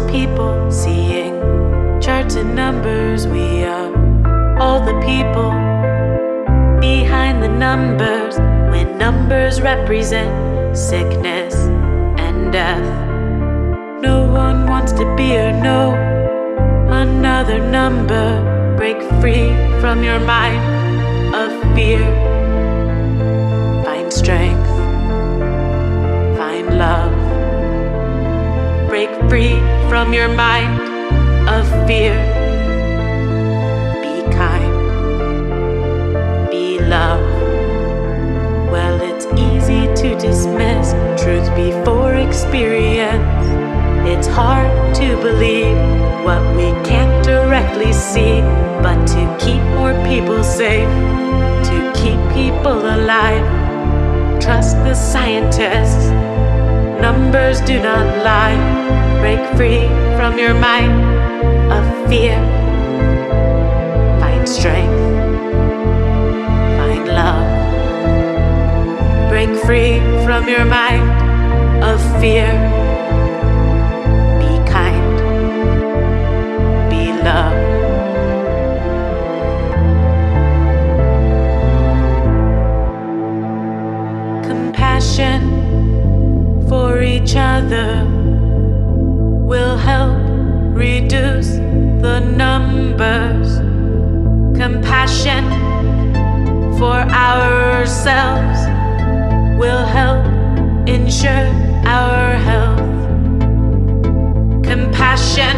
just people seeing charts and numbers. We are all the people behind the numbers. When numbers represent sickness and death, no one wants to be or know another number. Break free from your mind of fear. Find strength, find love. Break free from your mind of fear. Be kind, be love. Well, it's easy to dismiss truth before experience. It's hard to believe what we can't directly see, but to keep more people safe, to keep people alive, trust the scientists. Numbers do not lie. Break free from your mind of fear. Find strength, find love. Break free from your mind of fear. Be kind, be love. Compassion for each other will help reduce the numbers. Compassion for ourselves will help ensure our health. Compassion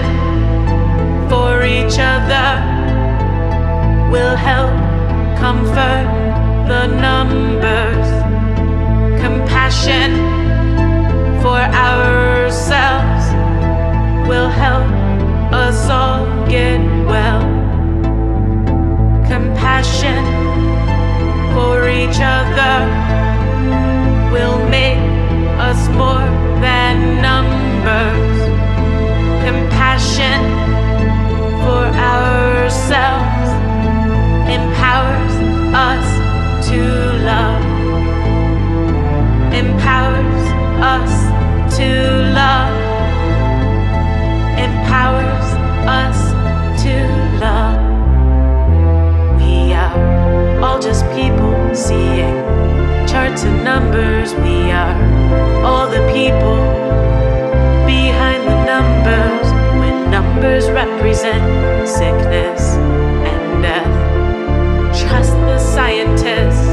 for each other will help comfort the numbers. Compassion for ourselves will help us all get well. Compassion for each other will make us more than numbers. Compassion for ourselves empowers us to love. Empowers us to love. Empowers us to love. We are all just people seeing charts and numbers. We are all the people behind the numbers. When numbers represent sickness and death, trust the scientists,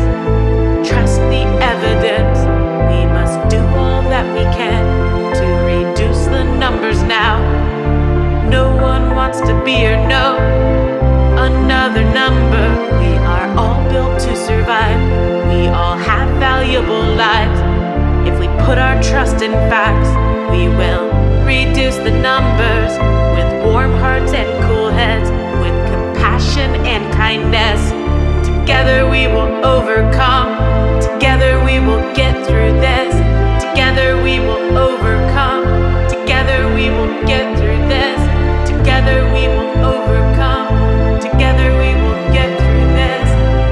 trust the evidence. We must do all that we can to reduce the numbers now. No one wants to be or know another number. We are all built to survive. We all have valuable lives. If we put our trust in facts, we will reduce the numbers with warm hearts and cool heads, with compassion and kindness. Together we will overcome. Together we will get through this. Together we will overcome. Together we will get through this. Together we will overcome. Together we will get through this.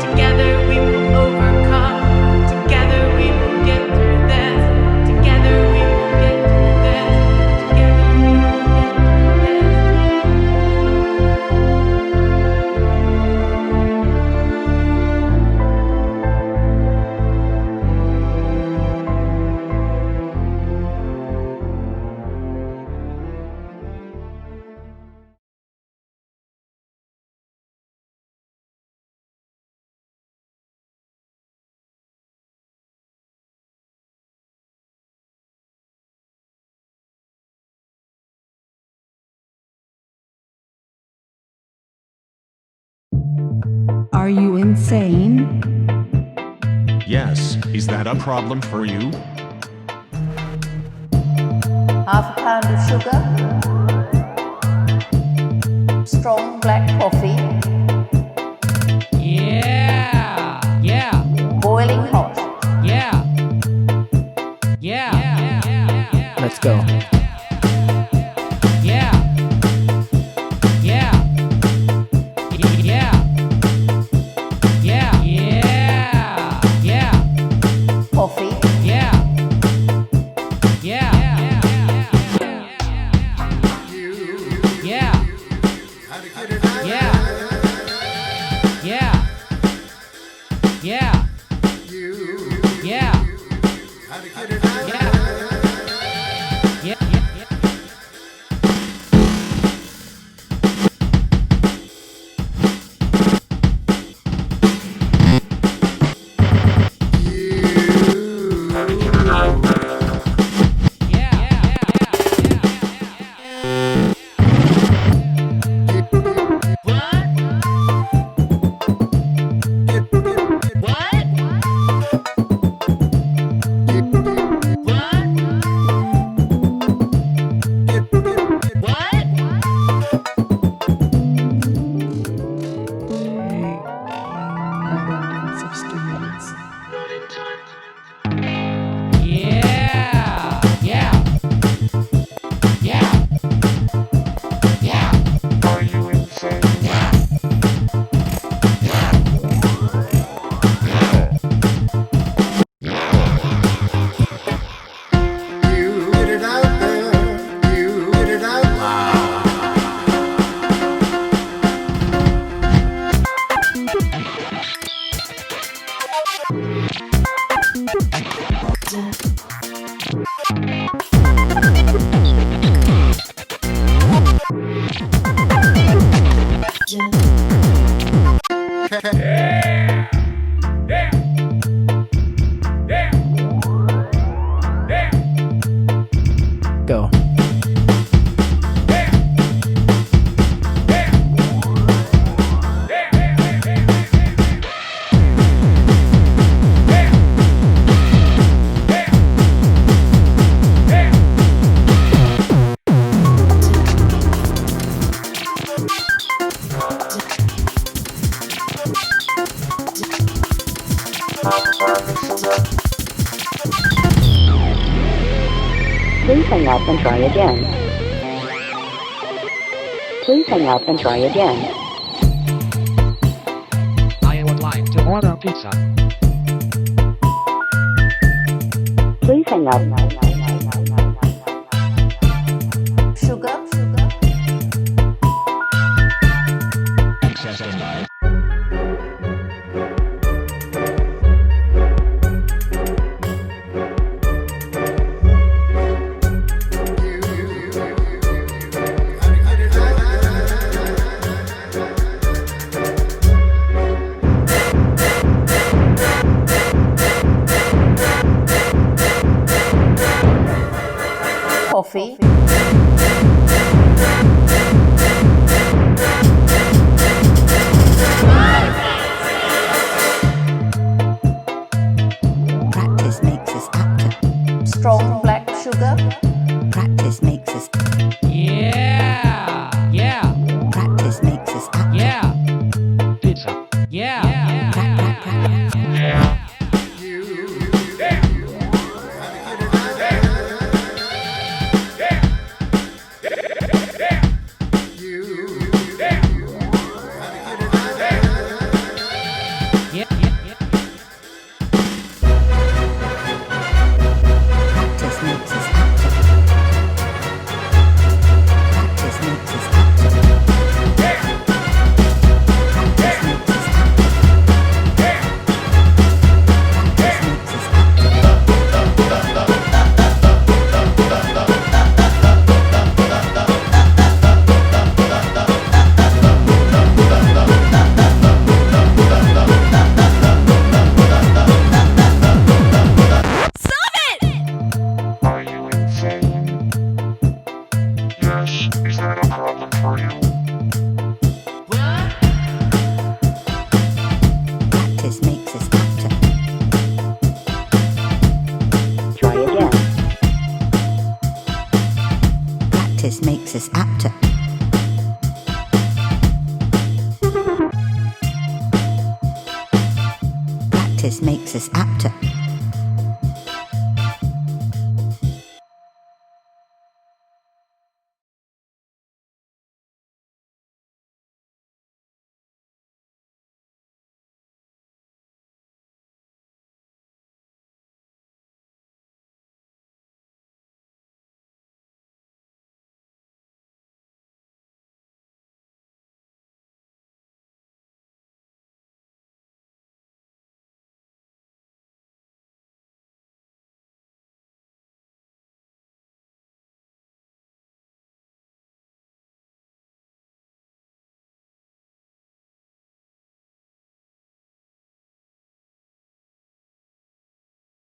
Together we will overcome. Together we will get through this. Together we will get through this. Together we will get Are you insane? Yes, is that a problem for you? Half a pound of sugar, strong black coffee, Yeah. boiling hot. Yeah. Let's go. Yeah. Coffee, Yeah. Yeah. Yeah. Yeah. Yeah. Go. Please hang up and try again. Please hang up and try again. I would like to order pizza. Please hang up. Sugar. Coffee. Practice makes us apter. Strong black sugar. Practice makes us. Yeah. Yeah. Practice makes us apter. Yeah. Pizza. Yeah. Yeah. Practice makes us apter. Practice makes us apter. Practice makes us apter. Practice makes us apter. Are you insane? Yes, is that a problem for you? Practice makes us apter. Try again. Practice makes us apter. Practice makes us apter.